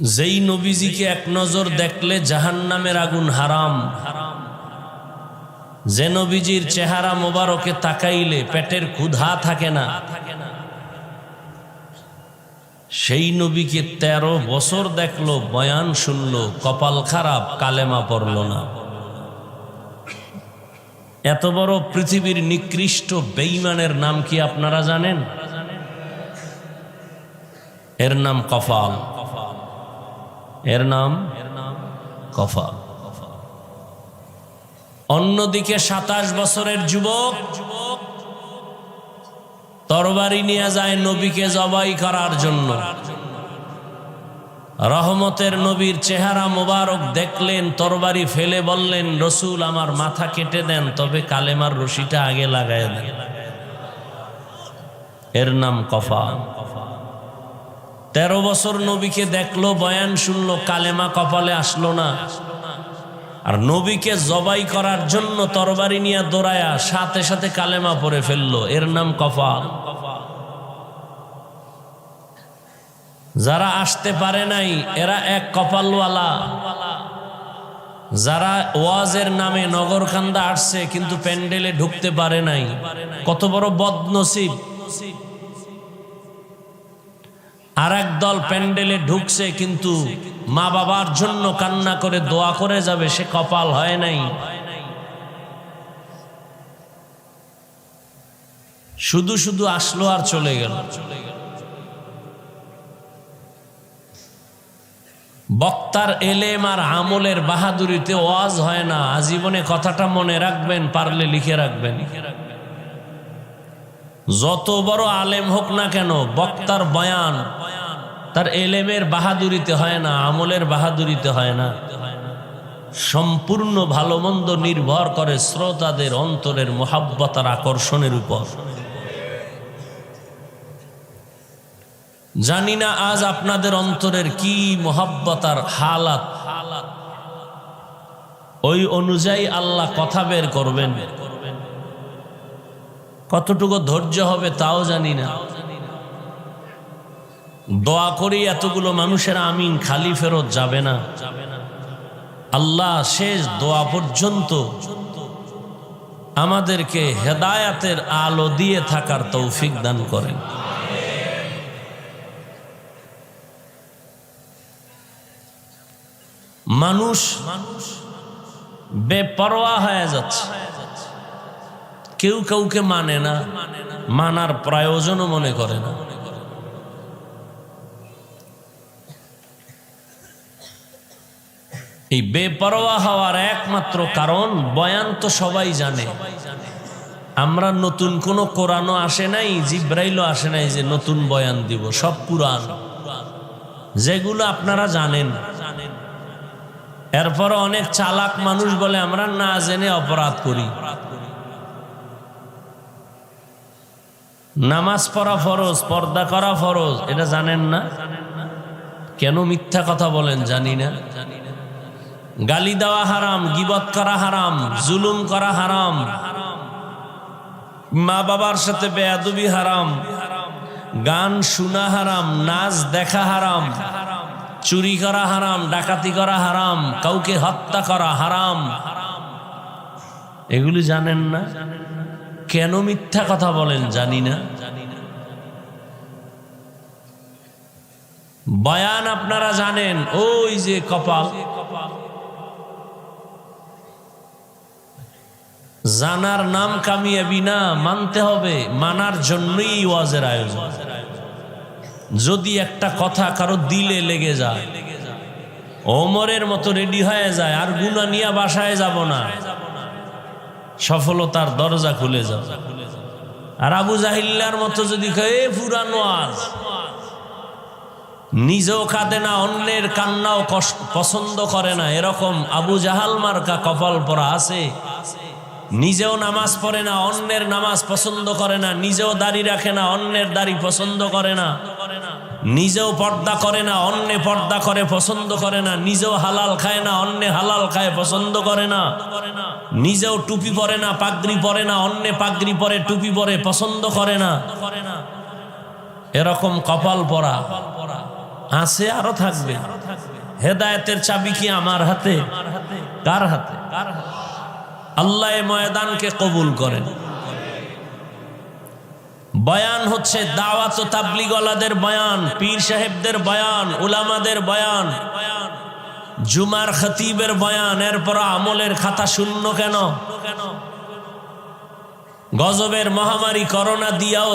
যেই নবীজিকে এক নজর দেখলে জাহান্নামের আগুন হারাম, যে নবীজির চেহারা মোবারকে তাকাইলে পেটের ক্ষুধা থাকে না, সেই নবীকে 13 বছর দেখলো, বয়ান শুনলো, কপাল খারাপ, কালেমা পড়ল না। এত বড় পৃথিবীর নিকৃষ্ট বেঈমানের নাম কি আপনারা জানেন? এর নাম কফাল। এর নাম কফাল। অন্যদিকে 27 বছরের যুবক তরবারি নিয়ে যায় নবীকে জবাই করার জন্য। রহমতের নবীর চেহারা মোবারক দেখলেন, তরবারি ফেলে বললেন, রসুল আমার মাথা কেটে দেন, তবে কালেমার রশিটা আগে লাগায় দেন। এর নাম কফাল। 13 বছর নবীকে দেখলো, বয়ান শুনলো, কালেমা কপালে আসলো না, আর নবীকে জবাই করার জন্য তরবারি নিয়ে দৌড়ায়া সাথে সাথে কালেমা পড়ে ফেললো। এর নাম কফাল। যারা আসতে পারে নাই এরা এক কপালওয়ালা। যারা ওয়াজের নামে নগরকান্দা আসছে কিন্তু প্যান্ডেলে ঢুকতে পারে নাই, কত বড় বদনসিব। আর এক দল প্যান্ডেলে ঢুকছে কিন্তু মা বাবার জন্য কান্না করে দোয়া করে যাবে, সে কপাল হয় নাই। শুধু শুধু আসলো আর চলে গেল। বক্তার এলেম আর আমলের বাহাদুরিতে ওয়াজ হয় না। আজীবনে কথাটা মনে রাখবেন, পারলে লিখে রাখবেন। যত বড় আলেম হোক না কেন, বক্তার বয়ান তার এলেমের বাহাদুরিতে হয় না, আমলের বাহাদুরিতে হয় না। সম্পূর্ণ ভালো মন্দ নির্ভর করে শ্রোতাদের অন্তরের মোহাব্বত আর আকর্ষণের উপর। জানি না আজ আপনাদের অন্তরের কি মোহাব্বত আর হালাত, ওই অনুযায়ী আল্লাহ কথা বের করবেন। কতটুকু ধৈর্য হবে তাও জানি না। দোয়া করি এতগুলো মানুষের আমিন খালি ফেরত যাবে না। আল্লাহ শেষ দোয়া পর্যন্ত আমাদেরকে হেদায়াতের আলো দিয়ে থাকার তৌফিক দান করেন। মানুষ বেপরোয়া হয়ে যাচ্ছে, কেউ কাউকে মানে না, মানার প্রয়োজনও মনে করে না। এই বেপরোয়া হওয়ার একমাত্র কারণ, বয়ান তো সবাই জানে। আমরা নতুন কোন কোরআনও আসে নাই, জিব্রাইলও আসে নাই যে নতুন বয়ান দিব, সব পুরান যেগুলো আপনারা জানেন। এরপর অনেক চালাক মানুষ বলে আমরা না জেনে অপরাধ করি। নামাজ পড়া ফরজ, পর্দা করা ফরজ, এটা জানেন না? কেন মিথ্যা কথা বলেন জানি না। গালি দেওয়া হারাম, গীবত করা হারাম, জুলুম করা হারাম, মা বাবার সাথে বেয়াদবি হারাম, গান শোনা হারাম, নাচ দেখা হারাম, চুরি করা হারাম, ডাকাতি করা হারাম, কাউকে হত্যা করা হারাম। এগুলি জানেন না? কেন মিথ্যা কথা বলেন জানি না। বয়ান আপনারা জানেন, ওই যে কপাল। জানার নাম কামিয়াবি না, মানতে হবে। মানার জন্যই ওয়াজের আয়োজন। যদি একটা কথা কারো দিলে লেগে যায়, ওমরের মতো রেডি হয়ে যায়, আর গুনাহ নিয়ে বাসায় যাব না, সফলতার দরজা খুলে যাও। আর আবু জাহিল্লার মতো যদি কয়ে পুরানো ওয়াজ, নিজেও কাঁদে না, অন্যের কান্নাও পছন্দ করে না, এরকম আবু জাহাল মার্কা কপাল পরা আছে। নিজেও নামাজ পড়ে না, অন্যের নামাজ পছন্দ করে না, নিজেও দাড়ি রাখে না, অন্যের দাড়ি পছন্দ করে না, নিজেও পর্দা করে না, অন্য পর্দা করে পছন্দ করে না, নিজেও হালাল খায় না, অন্য হালাল খায় পছন্দ করে না, নিজেও টুপি পরে না, পাগড়ি পরে না, অন্য পাগড়ি পরে, টুপি পরে পছন্দ করে না। এরকম কপাল পরা আছে, আরো থাকবে। হেদায়েতের চাবি কি আমার হাতে? কার হাতে? আল্লাহ এই ময়দানকে কবুল করেন। বয়ান হচ্ছে দাওয়াত ও তাবলীগওয়ালাদের বয়ান, পীর সাহেবদের বয়ান, উলামাদের বয়ান, জুমার খতিবের বয়ান। এরপর আমলের খাতা শূন্য কেন? গজবের মহামারী করোনা দিয়াও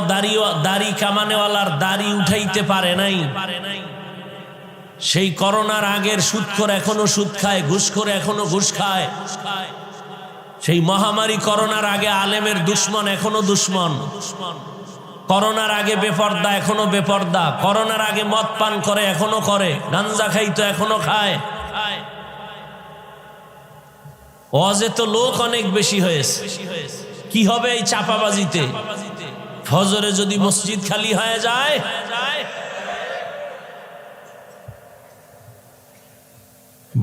দাড়ি কামানেওয়ালার দাড়ি উঠাইতে পারে নাই। সেই করোনার আগের সুদখোর এখনো সুদ খায়, ঘুষখোর এখনো ঘুষ খায়। সেই মহামারী করোনার আগে আলেমের দুশ্মন এখনো দুশ্মন। করোনার আগে বেপর্দা এখনো বেপর্দা। করোনার আগে মদ পান করে এখনো করে, গাঞ্জা খাইতো এখনো খায়। ওয়াজে তো লোক অনেক বেশি হয়েছে। কি হবে এই চাপাবাজিতে? ফজরে যদি মসজিদ খালি হয়ে যায়,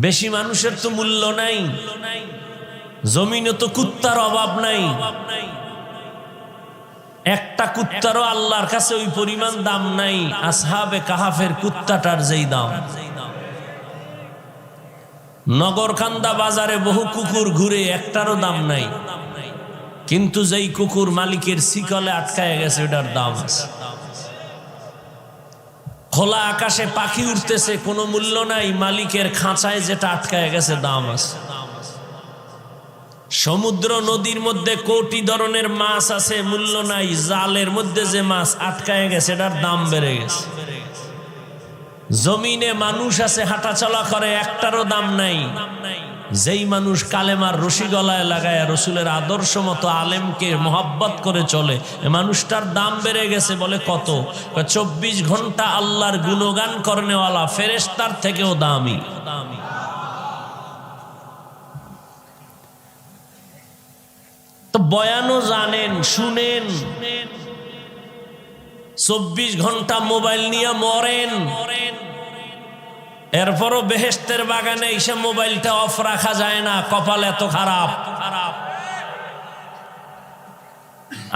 বেশি মানুষের তো মূল্য নাই, জমিনে তো কুত্তার অভাব নাই। একটা কুত্তারও আল্লাহর কাছে ওই পরিমাণ দাম নাই আসহাবে কাহাফের কুত্তাটার যেই দাম। নগরকান্দা বাজারে বহু কুকুর ঘুরে, একটারও দাম নাই, কিন্তু যেই কুকুর মালিকের শিকলে আটকায় গেছে ওটার দাম আছে। খোলা আকাশে পাখি উঠতেছে, কোনো মূল্য নাই, মালিকের খাঁচায় যেটা আটকায় গেছে দাম আছে। সমুদ্র নদীর মধ্যে কোটি ধরনের মাছ আছে, মূল্য নাই, জালের মধ্যে যে মাছ আটকায় গেছে এটার দাম বেড়ে গেছে। জমিনে মানুষ আছে, হাঁটা চলা করে, একটারও দাম নাই। যেই মানুষ কালেমার রশি গলায় লাগায় রসুলের আদর্শ মতো আলেমকে মোহাব্বত করে চলে, এ মানুষটার দাম বেড়ে গেছে। বলে কত? 24 ঘন্টা আল্লাহর গুণগান করনেওয়ালা ফেরেশতার থেকেও দামি। তো বয়ানও জানেন, শুনেন, 24 ঘন্টা মোবাইল নিয়ে মরেন, এরপরও বেহেশতের বাগানে এসে মোবাইলটা অফ রাখা যায় না। কপাল এত খারাপ।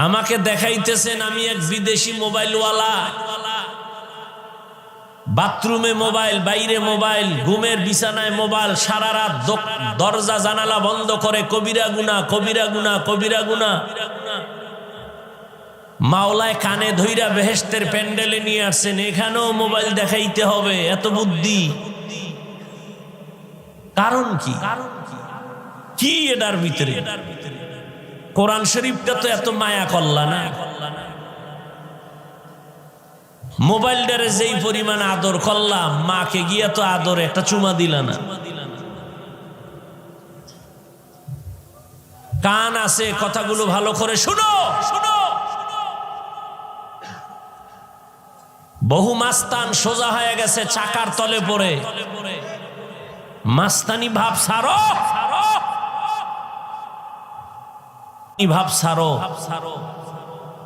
আমাকে দেখাইতেছেন আমি এক বিদেশি মোবাইলওয়ালা, বাথরুমে মোবাইল, বাইরে মোবাইল, ঘুমের বিছানায় মোবাইল, সারা রাত দরজা জানালা বন্ধ করে কবিরা গুনাহ, কবিরা গুনাহ, কবিরা গুনাহ। মাওলায় কানে ধইরা বেহেশতের প্যান্ডেলে নিয়ে আসছেন, এখানেও মোবাইল দেখাইতে হবে। এত বুদ্ধি কারণ কি? কি এটার ভিতরে? কোরআন শরীফটা তো এত মায়া করলা না। মোবাইলটারে যেই পরিমাণ আদর করলাম, মাকে গিয়া তো আদর একটা চুমা দিলা না। কান আছে, কথাগুলো ভালো করে শুনো। বহু মাস্তান সোজা হয়ে গেছে চাকার তলে পড়ে। মাস্তানি ভাব সারো, ভাব সারো।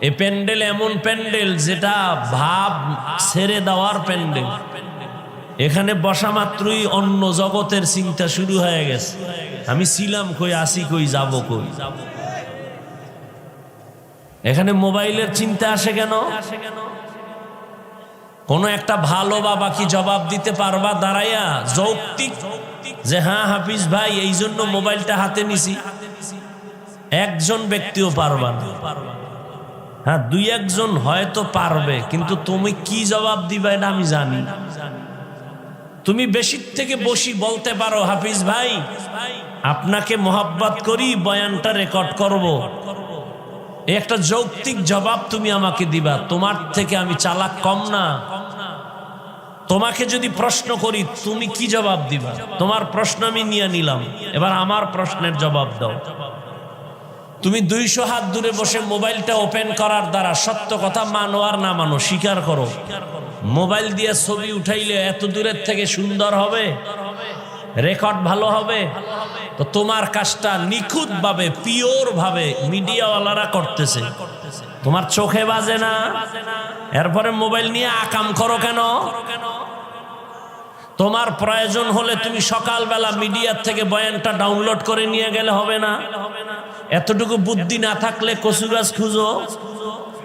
এই প্যান্ডেল এমন প্যান্ডেল যেটা ভাব ছেড়ে দেওয়ার প্যান্ডেল। এখানে বসা মাত্রই অন্য জগতের চিন্তা শুরু হয়ে গেছে। আমি ছিলাম কই, আসি কই, যাব কই। এখানে মোবাইলের চিন্তা আসে কেন? কোন একটা ভালো বাবা কি জবাব দিতে পারবা দাঁড়াইয়া যৌক্তিক যে হ্যাঁ হাফিজ ভাই এই জন্য মোবাইলটা হাতে নিছি? একজন ব্যক্তিও পারবা না। হ্যাঁ, 2-1 হয়তো পারবে, কিন্তু তুমি কি জবাব দিবা এটা আমি জানি। তুমি বেশি থেকে বেশি বলতে পারো হাফিজ ভাই আপনাকে মোহাব্বত করি, বয়ানটা রেকর্ড করব। একটা যৌক্তিক জবাব তুমি আমাকে দিবা। তোমার থেকে আমি চালাক কম না। তোমাকে যদি প্রশ্ন করি তুমি কি জবাব দিবা? তোমার প্রশ্ন আমি নিয়ে নিলাম, এবার আমার প্রশ্নের জবাব দাও। তুমি 200 হাত দূরে বসে মোবাইলটা ওপেন করার দ্বারা সত্য কথা মানো আর না মানো স্বীকার করো। মোবাইল দিয়ে ছবি উঠাইলে এত দূরের থেকে সুন্দর হবে, রেকর্ড ভালো হবে। তো তোমার কাজটা নিখুঁত ভাবে, পিওর ভাবে মিডিয়াওয়ালারা করতেছে, তোমার চোখে বাজে না। এরপরে মোবাইল নিয়ে আকাম করো কেন? তোমার প্রয়োজন হলে তুমি সকালবেলা মিডিয়ার থেকে বয়ানটা ডাউনলোড করে নিয়ে গেলে হবে না? এতটুকু বুদ্ধি না থাকলে কচু গাছ খুঁজো।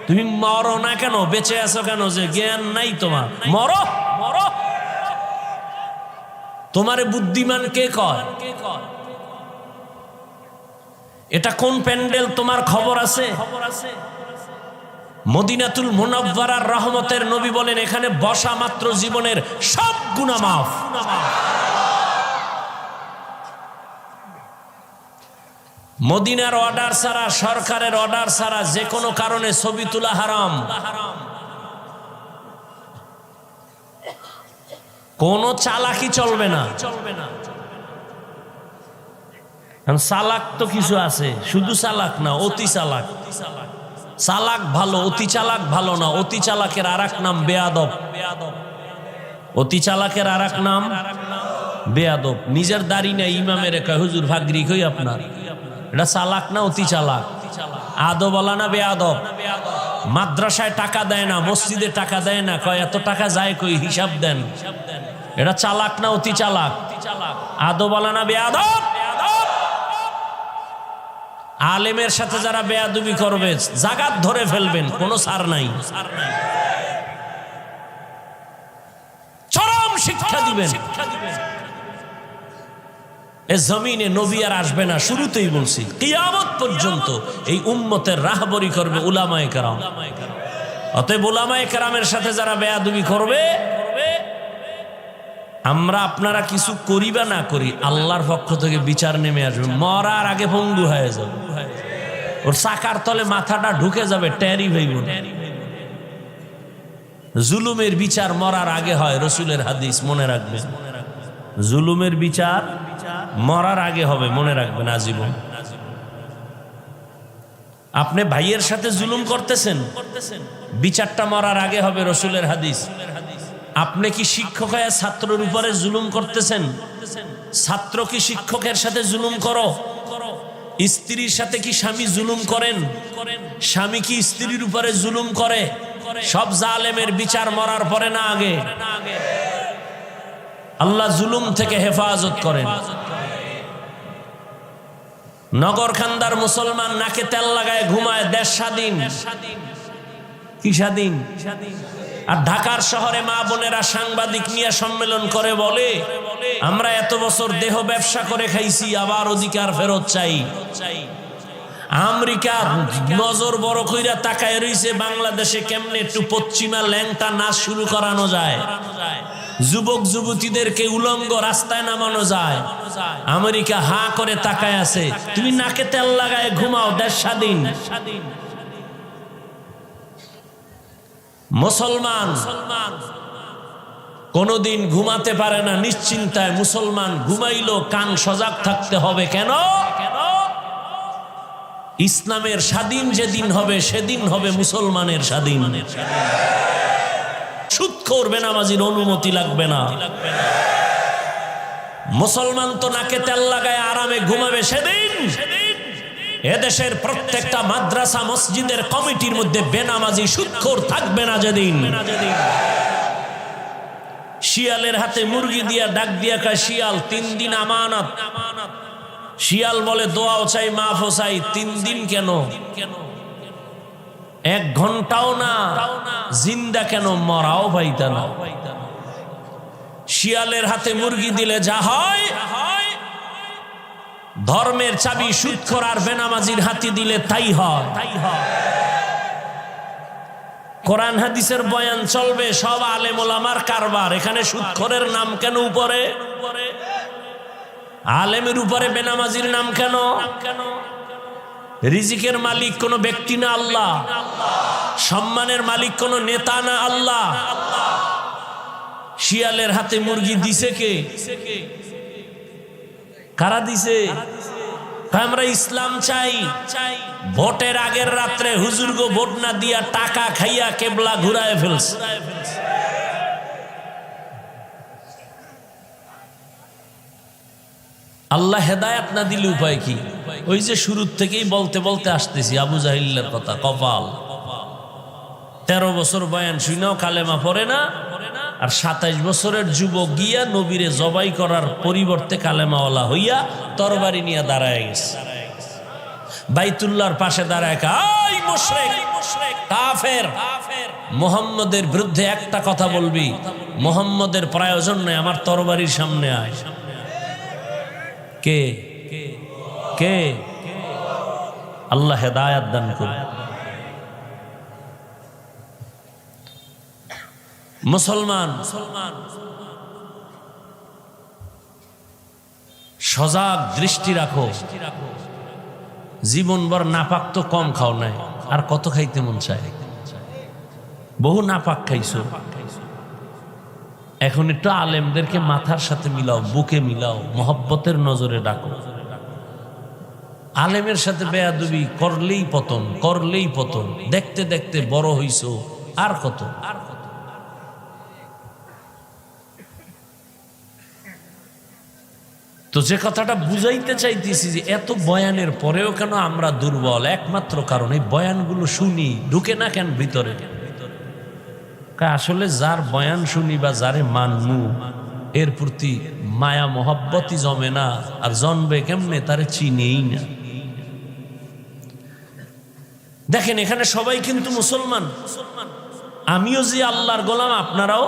তুমি মরো না কেন? বেঁচে আছো কেন? যে জ্ঞান নাই তোমার? মরো, মরো। তোমারে বুদ্ধিমান কে কয়? এটা কোন প্যান্ডেল তোমার খবর আছে? মদিনাতুল মুনাওয়ারার রহমতের নবী বলেন, এখানে বসা মাত্র জীবনের সব গুনাহ মাফ। মদিনার অর্ডার ছাড়া, সরকারের অর্ডার ছাড়া যে কোনো কারণে ছবি তোলা হারাম। কোনো চালাকি চলবে না। চালাক তো কিছু আছে, শুধু চালাক না, অতি চালাক। চালাক ভালো, অতি চালাক ভালো না। অতি চালাকের আর এক নাম বেয়াদব। অতি চালাকের আর এক নাম বেয়াদব। নিজের দাড়ি নেই, ইমামের কয় হুজুর ভাগরি কই আপনার, এটা চালাক না অতি চালাক? আদবওয়ালা না বেয়াদব? মাদ্রাসায় টাকা দেয় না, মসজিদে টাকা দেয় না, কয় এত টাকা যায় কই, হিসাব দেন। এটা চালাক না অতি চালাক? আদবওয়ালা না বেয়াদব? আলেমের সাথে যারা বেয়াদবি করবে জাগাত ধরে ফেলবেন, কোনো ছাড় নাই। চরম শিক্ষা দিবেন। এ জমিনে নবী আর আসবে না, শুরুতেই বলছি, কিয়ামত পর্যন্ত এই উম্মতের রাহবরি করবে উলামায়ে কেরাম। অতএব উলামায়ে কেরামের সাথে যারা বেয়াদবি করবে, আমরা আপনারা কিছু করি বা না করি, আল্লাহর পক্ষ থেকে বিচার নেমে আসবে। মরার আগে পঙ্গু হয়ে যাবে, ওর চাকার তলে মাথাটা ঢুকে যাবে, ট্যারি হইব। জুলুমের বিচার মরার আগে হয়, রসুলের হাদিস, মনে রাখবেন। জুলুমের বিচার মরার আগে হবে, মনে রাখবেন আজীবন। আপনি ভাইয়ের সাথে জুলুম করতেছেন, বিচারটা মরার আগে হবে, রসুলের হাদিস। আপনি কি শিক্ষক হয়ে ছাত্রের উপরে জুলুম করতেছেন? ছাত্র কি শিক্ষকের সাথে জুলুম করো? স্ত্রীর সাথে কি স্বামী জুলুম করেন? স্বামী কি স্ত্রীর উপরে জুলুম করে? সব জালেমের বিচার মরার পরে না আগে? আল্লাহ জুলুম থেকে হেফাজত করেন। নগরখান্দার মুসলমান নাকে তেল লাগায় ঘুমায়, দেশ স্বাধীন। কি স্বাধীন? আর ঢাকার শহরে মা বোনেরা সাংবাদিক নিয়ে সম্মেলন করে বলে, আমরা এত বছর দেহ ব্যবসা করে খাইছি, আবার অধিকার ফেরত চাই। আমেরিকা নজর বড় কইরা তাকায় রইছে বাংলাদেশে কেমনে একটু পশ্চিমা ল্যাংটা নাচ শুরু করানো যায়, যুবক যুবতীদেরকে উলঙ্গ রাস্তায় নামানো যায়। আমেরিকা হা করে তাকায় আছে, তুমি নাকে তেল লাগায় ঘুমাও, দেশ স্বাধীন। মুসলমান কোনদিন ঘুমাতে পারে না নিশ্চিন্তায়। মুসলমান ঘুমাইলো কান সজাগ থাকতে হবে। কেন? ইসলামের স্বাধীন যেদিন হবে সেদিন হবে মুসলমানের স্বাধীন। সুদখোর বেনামাজির অনুমতি লাগবে না। মুসলমান তো নাকে তেল লাগায় আরামে ঘুমাবে সেদিন এদেশের প্রত্যেকটা মাদ্রাসা মসজিদের কমিটির মধ্যে বেনামাজি সুদখোর থাকবে না যেদিন। শিয়ালের হাতে মুরগি দিয়া ডাক দিয়া কয়, শিয়াল 3 দিন আমানত। শিয়াল বলে, দোয়াও চাই মাফও চাই। 3 দিন কেন? 1 ঘন্টাও না, জিন্দা কেন, মরাও পাইতা না। শিয়ালের হাতে মুরগি দিলে যা হয়, ধর্মের চাবি সুদখোর আর বেনামাজির হাতে দিলে তাই হয়। কোরআন হাদিসের বয়ান চলবে, সব আলেম ওলামার কারবার। এখানে সুদখোরের নাম কেন উপরে? আলেমের উপরে বেনামাজির নাম কেন? রিজিকের মালিক কোন ব্যক্তি না আল্লাহ, সম্মানের মালিক কোন নেতা না আল্লাহ। শিয়ালের হাতে মুরগি দিছে কে? কারা দিছে? আমরা ইসলাম চাই। ভোটের আগের রাত্রে হুজুরগো ভোট না দিয়া টাকা খাইয়া কেবলা ঘুরায় ফেলছে। আল্লাহ হেদায়েত না দিলে উপায় কি? ওই যে শুরুর থেকেই বলতে বলতে আসতেছি আবু জাহিলের কথা। কপাল 13 বছর বয়ান শুনেও কালেমা পড়ে না, আর 27 বছরের যুবক গিয়া নবীরে জবাই করার পরিবর্তে কালেমাওয়ালা হইয়া তরবারি নিয়ে দাঁড়ায় গেছে। বাইতুল্লাহর পাশে দাঁড়ায়, এই মুশরিক, কাফের, মুহাম্মদের বিরুদ্ধে একটা কথা বলবি, মুহাম্মদের প্রয়োজন নেই, আমার তরবারির সামনে আয়। কে কে? আল্লাহ হেদায়েত দান করুন। মুসলমান সজাগ দৃষ্টি রাখো। জীবনভর নাপাক তো কম খাও নাই, আর কত খাইতে মন চায়? বহু নাপাক খাইছো, এখন একটু আলেমদেরকে মাথার সাথে মিলাও, বুকে মিলাও, মহব্বতের নজরে ডাকো। আলেমের সাথে বেয়াদবি করলেই পতন, করলেই পতন। দেখতে দেখতে বড় হইছো, আর কত? তো যে কথাটা বুঝাইতে চাইতেছি যে এত বয়ানের পরেও কেন আমরা দুর্বল, একমাত্র কারণ এই বয়ানগুলো শুনি, ঢুকে না কেন ভিতরে? আসলে যার বয়ান শুনি বা যারে মানমু, এর প্রতি মায়া মহব্বতই জমে না, আর জন্মবে কেমনে তারে চিনেই না। দেখেন এখানে সবাই কিন্তু মুসলমান। আমিও যে আল্লাহর গোলাম, আপনারাও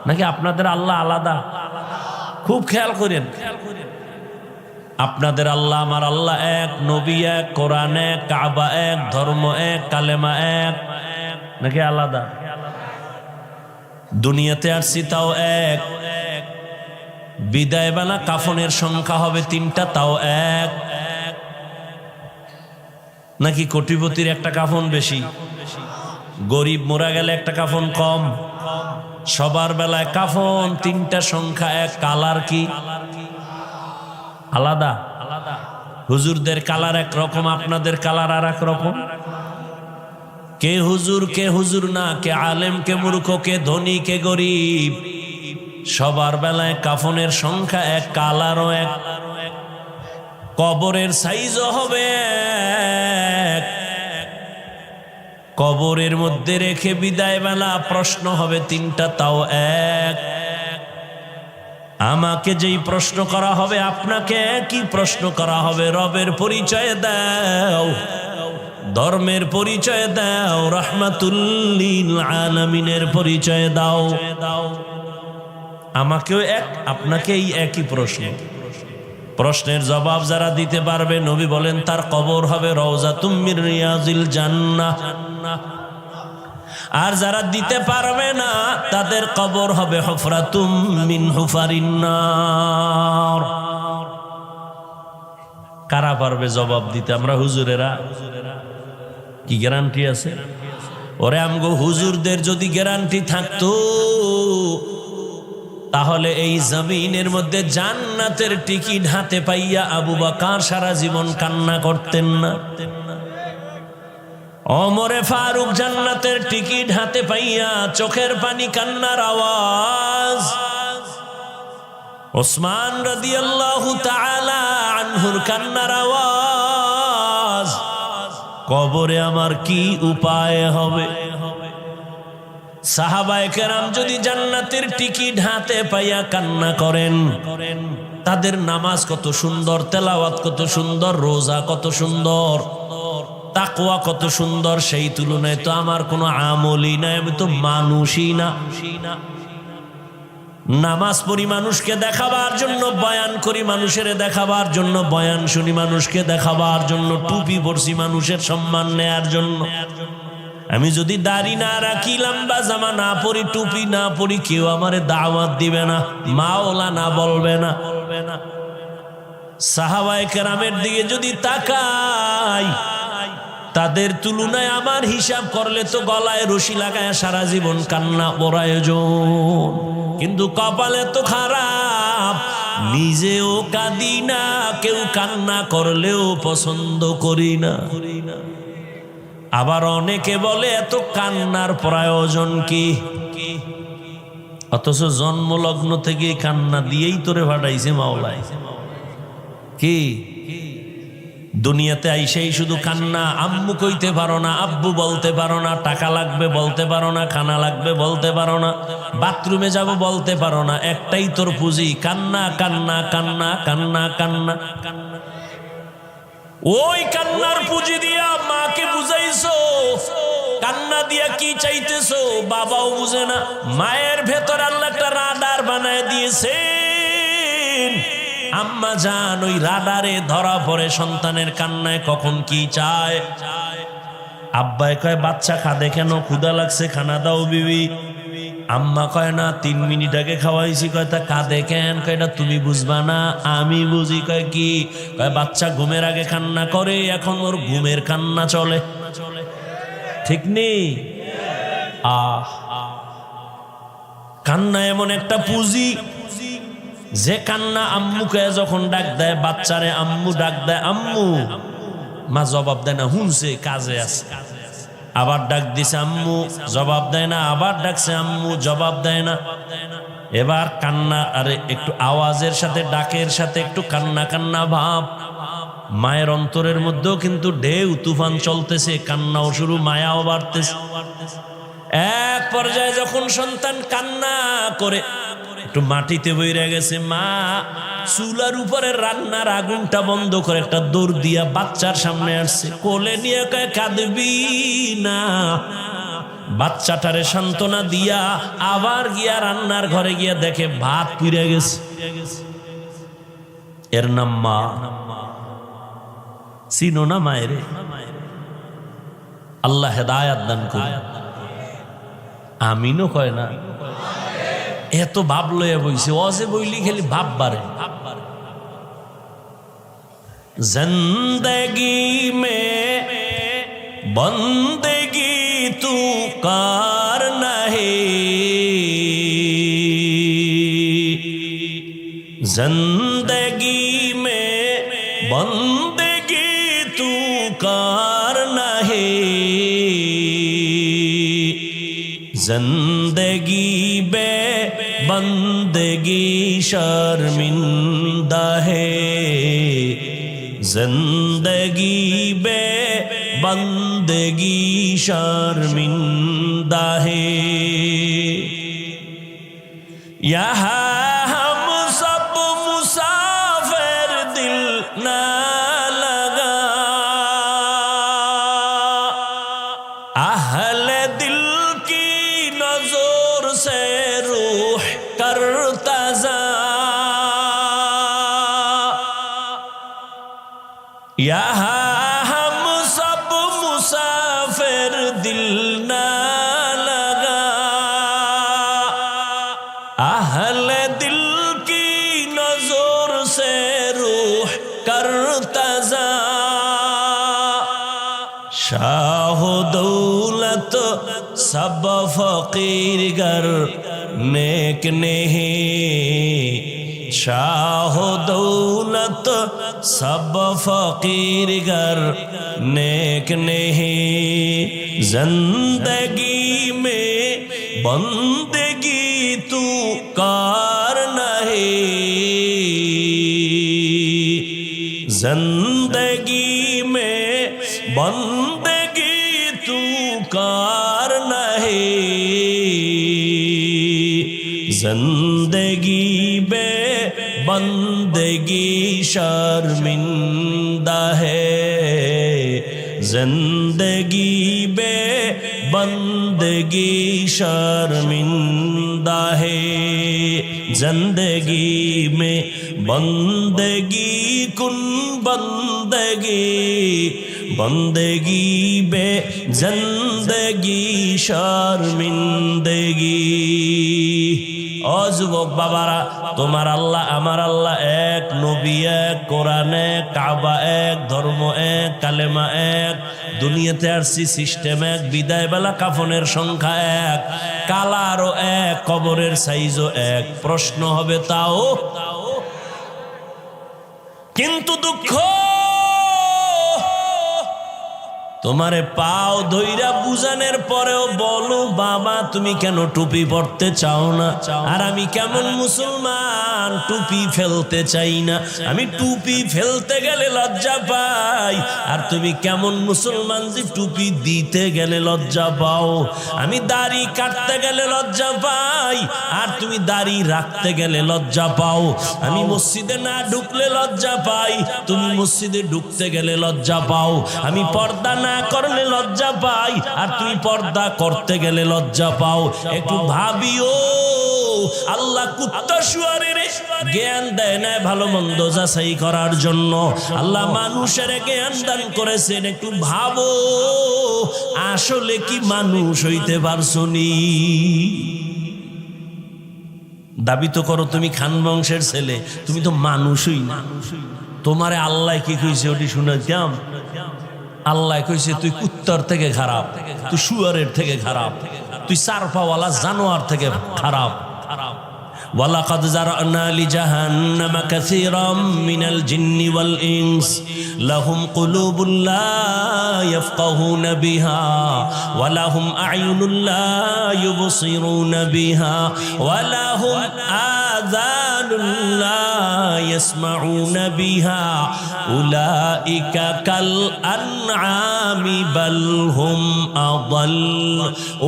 নাকি? আপনাদের আল্লাহ আলাদা? খুব খেয়াল করেন, আপনাদের আল্লাহ আমার আল্লাহ এক, নবী এক, কোরআন এক, কাবা এক, ধর্ম এক, কালেমা এক, নাকি আলাদা? দুনিয়াতে আসছি তাও এক, বিদায় বেলা কাফনের সংখ্যা হবে 3টা, তাও এক, নাকি কোটিপতির একটা কাফন বেশি, গরিব মোরা গেলে একটা কাফন কম? সবার বেলায় কাফন 3টা, সংখ্যা এক, কালার কি আলাদা? হুজুরদের কালার এক রকম, আপনাদের কালার আর এক রকম। কে হুজুর কে হুজুর না, কে আলেম কে মূর্খ, কে ধনী কে গরিব, সবার বেলায় কাফনের সংখ্যা এক, কালারও এক, কবরের সাইজও হবে এক। কবরের মধ্যে রেখে বিদায় বেলা প্রশ্ন হবে 3টা, তাও এক। আমাকে যেই প্রশ্ন করা হবে, আপনাকে কি প্রশ্ন করা হবে? রবের পরিচয় দাও, ধর্মের পরিচয় দাও, রাহমাতুল লিল আলামিনের পরিচয় দাও। আমাকেও এক, আপনাকেই একই প্রশ্ন। প্রশ্নের জবাব যারা দিতে পারবে, নবী বলেন তার কবর হবে রওজাতুম মির রিয়াজিল জান্নাহ। আর যারা দিতে পারবে না, তাদের কবর হবে হুফরাতুম মিন হুফারিন নার। কারা পারবে জবাব দিতে? আমরা হুজুরেরা। কি গ্যারান্টি আছে? ওরে আমগো হুজুরদের যদি গ্যারান্টি থাকতো, তাহলে এই জমিনের মধ্যে জান্নাতের টিকিট হাতে পাইয়া আবু বকর সারা জীবন কান্না করতেন না। ওমরে ফারুক জান্নাতের টিকিট হাতে পাইয়া চোখের পানি, কান্নার আওয়াজ। ওসমান রাদিয়াল্লাহু তাআলা আনহুর কান্নার আওয়াজ। কবরে আমার কি উপায় হবে? সাহাবায়ে কেরাম যদি জান্নাতের টিকিট হাতে পাইয়া কান্না করেন, তাদের নামাজ কত সুন্দর, তেলাওয়াত কত সুন্দর, রোজা কত সুন্দর, তাকওয়া কত সুন্দর, সেই তুলনায় তো আমার কোনো আমলই নাই, আমি তো মানুষই না। নামাজ পড়ি মানুষকে দেখাবার জন্য, বয়ান করি মানুষের দেখাবার জন্য, বয়ান শুনি মানুষকে দেখাবার জন্য, টুপি পরছি মানুষের সম্মান নেয়ার জন্য। আমি যদি দাড়ি না রাখি, লম্বা জামা না পরি, টুপি না পরি, কেউ আমারে দাওয়াত দিবে না, মাওলানা বলবে না। সাহাবায়ে কেরামের দিকে যদি তাকাই, তাদের তুলনায় আমার হিসাব করলে তো গলায় রশি লাগায় সারা জীবন কান্না প্রয়োজন। কিন্তু কপালে তো খারাপ, নিজেও কাঁদি না, কেউ কান্না করলেও পছন্দ করি না। আবার অনেকে বলে এত কান্নার প্রয়োজন কি? অথচ জন্মলগ্ন থেকে কান্না দিয়েই তোরে ভাটাইছে মাওলায়। কি দুনিয়াতে আইসেই শুধু কান্না। আম্মু কইতে পারো না, আব্বু বলতে পারো না, টাকা লাগবে বলতে পারো না, খানা লাগবে বলতে পারো না, বাথরুমে যাব বলতে পারো না, একটাই তোর পুঁজি কান্না, কান্না, কান্না, কান্না, কান্না। ওই কান্নার পুঁজি দিয়া মাকে বুঝাইছো কান্না দিয়া কি চাইতেছো? বাবাও বুঝে না। মায়ের ভেতর আল্লাহ একটা রাডার বানায় দিয়েছেন। আম্মা জান ওই রাডারে ধরা পড়ে সন্তানের কান্নায় কখন কি চায়। আব্বাই কয় বাচ্চা কাঁদে কেন? ক্ষুধা লাগছে, খানা দাও বিবি। আম্মা কয় না 3 মিনিট আগে খাওয়াইছি। কয় তা কাঁদে কেন? কয় না তুমি বুঝবা না, আমি বুঝি। কয় কি? কয় বাচ্চা ঘুমের আগে কান্না করে, এখন ওর ঘুমের কান্না চলে। ঠিক নেই? কান্না এমন একটা পুঁজি, যে কান্না আম্মুকে যখন ডাক দেয়, বাচ্চারে আম্মু ডাক দেয়, আম্মু, মা জবাব দেয় না, হুনছে কাজে আছে। আবার ডাক দিছে আম্মু, জবাব দেয় না। আবার ডাকছে আম্মু, জবাব দেয় না। এবার কান্না, আরে একটু আওয়াজের সাথে ডাকের সাথে একটু কান্না কান্না ভাব। মায়ের অন্তরের মধ্যেও কিন্তু ঢেউ তুফান চলতেছে, কান্নাও শুরু, মায়াও বাড়তেছে। এক পর্যায়ে যখন সন্তান কান্না করে একটু মাটিতে বইরে গেছে, মা চুলার উপরে রান্নার আগুনটা বন্ধ করে একটা দৌড় দিয়া বাচ্চার সামনে আসছে, কোলে নিয়ে কয় কাঁদবি না। বাচ্চাটারে সান্ত্বনা দিয়া আবার গিয়া রান্নার ঘরে গিয়া দেখে ভাত পুড়ে গেছে। এর নাম মা। চিনো না মায়ের? আল্লাহ হেদায়াত দান করে। আমিনও কয় না। এত ভাব লইয়া বইছে, অজে বইলি খালি ভাব বাড়ে। জিন্দগি মে বন্দেগি তু কার নাহি, জিন্দগি মে বন্দেগি তু কার নাহি, जिंदगी बे बंदगी शर्मिंदा है, जिंदगी बे बंदगी शर्मिंदा है। यहाँ हम सब मुसाफिर दिल ना लगा, अहले दिल की नजर से रूह करता जा, यहाँ हम सब मुसाफिर दिल ना लगा, अहले दिल की नजर से रूह करता जा। शाह दौलत सब फकीर गर नेक नहीं, शाह दौलत सब फकीर गर नेक नहीं, जिंदगी में बंदगी तू कार नहीं, जिंदगी में बंदगी तू कार नहीं, जिंदगी बे बंदगी शर्मिंदा है, जिंदगी बे बंदगी शर्मिंदा है, जिंदगी में बंदगी कुन बंदगी, बंदगी बे जिंदगी शर्मिंदगी। ও যুবক বাবারা, তোমার আল্লাহ আমার আল্লাহ এক, নবী এক, কোরআন এক, কাবা এক, ধর্ম এক, কালেমা এক, দুনিয়াতে আসছি সিস্টেম এক, বিদায় বেলা কাফনের সংখ্যা এক, কালারও এক, কবরের সাইজও এক। প্রশ্ন হবে তাও, কিন্তু দুঃখ তোমারে পাও ধইরা বুঝানোর পরেও বলো বাবা তুমি কেন টুপি পড়তে চাও না? আর আমি কেমন মুসলমান টুপি ফেলতে চাই না, আমি টুপি ফেলতে গেলে লজ্জা পাই। আর তুমি কেমন মুসলমান যে টুপি দিতে গেলে লজ্জা পাও? আমি দাড়ি কাটতে গেলে লজ্জা পাই, আর তুমি দাড়ি রাখতে গেলে লজ্জা পাও। আমি মসজিদে না ঢুকলে লজ্জা পাই, তুমি মসজিদে ঢুকতে গেলে লজ্জা পাও। আমি পর্দা না না করলে লজ্জা পাই, আর তুমি পর্দা করতে গেলে লজ্জা পাও। একটু ভাবিও, আল্লাহ কুত্তা শুয়ারের জ্ঞান দেয় না ভালো মন্দ যাচাই করার জন্য। আল্লাহ মানুষের জ্ঞান দান করেছেন, একটু ভাবো আসলে কি মানুষ হইতে পারছো নি? দাবি তো করো তুমি খান বংশের ছেলে, তুমি তো মানুষই না। তোমারে আল্লাহ কি কইছে ওটি শুনেছিলাম? আল্লাহ কইছে তুই কুত্তার থেকে খারাপ, তুই শুয়ারের থেকে খারাপ, তুই চারপাওয়ালা জানোয়ার থেকে খারাপ। ওয়ালাকাদ যারানা লিজাহান্নামা কাসীরাম মিনাল জিন্নি ওয়াল ইনস লাহুম কুলুবুন লা ইয়াফকাহুনা বিহা ওয়া লাহুম আ'য়ুনুন লা ইউবসিরুনা বিহা ওয়া লাহুম আযানুন লা ইয়াসমাউনা বিহা উলাইকা কাল আনআমি বাল হুম আদাল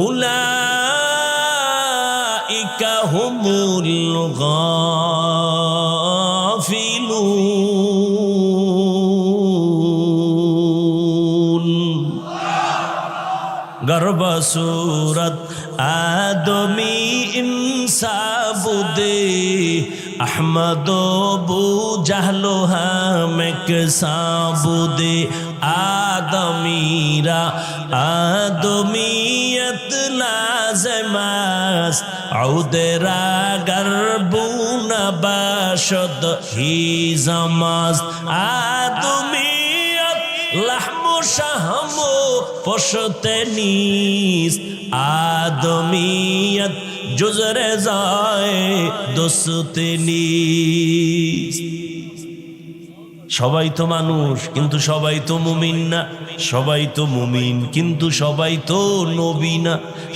উলাইকা হুমুল গাফিলুন। গর্ব সুরত আদমি ইনসাবুদে আহমদ বু জাহলো হামেক সাবুদে আদমিরা আদমিয়ত লাজমাস আউদেরা গরবুনা বাশদ হি জামাস আদমিয়ত লাহমু শাহমু পশতে নিস আদমিয়ত জুজরে যায় দোস্তে নিস। সবাই তো মানুষ কিন্তু সবাই তো মুমিন না, সবাই তো মুমিন কিন্তু সবাই তো নবী না,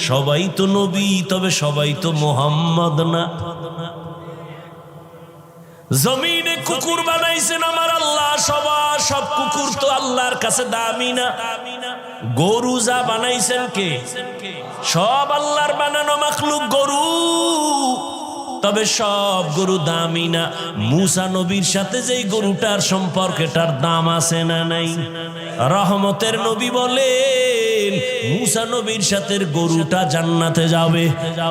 সবাই তো নবী তবে সবাই তো মুহাম্মদ না। জমিনে কুকুর বানাইছেন আমার আল্লাহ, সব কুকুর তো আল্লাহর কাছে দামি না। গরু যা বানাইছেন কে? সব আল্লাহর বানানো মাখলুক গরু, তবে সব গরু দামি না। মুসা নবীর সাথে যেই গরুটার সম্পর্কেটার দাম আছে না নাই? রহমতের নবী বলেন মুসা নবীর সাথে গরুটা জান্নাতে যাবে।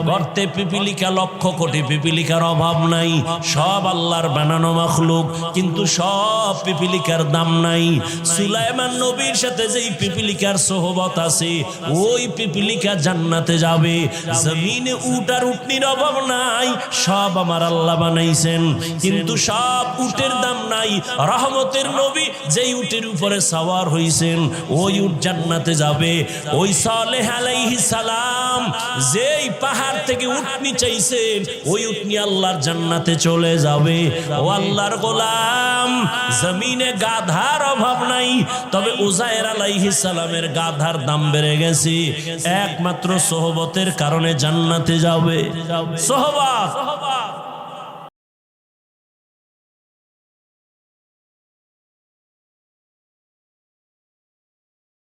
গর্তে পিপিলিকা, লক্ষ কোটি পিপিলিকার অভাব নাই, সব আল্লাহর বানানো মাখলুক কিন্তু সব পিপিলিকার দাম নাই। সুলাইমান নবীর সাথে যেই পিপিলিকার সোহবত আছে ওই পিপিলিকা জান্নাতে যাবে। জমিনে উট আর উটনির অভাব নাই, সব আমার আল্লাহ বানাইছেন কিন্তু সব উটের দাম নাই। রহমতের নবী যেই উটের উপরে সওয়ার হইছেন ওই উট জান্নাতে যাবে। ওই সালেহ আলাইহিস সালাম যেই পাহাড় থেকে উটনি চাইছেন ওই উটনি আল্লাহর জান্নাতে চলে যাবে। ও আল্লাহর গোলাম, জমিনে গাধার অভাব নাই, তবে উজায়ের আলাইহিস সালামের গাধার দাম বেড়ে গেছে, একমাত্র সোহবতের কারণে জান্নাতে যাবে। সোহবত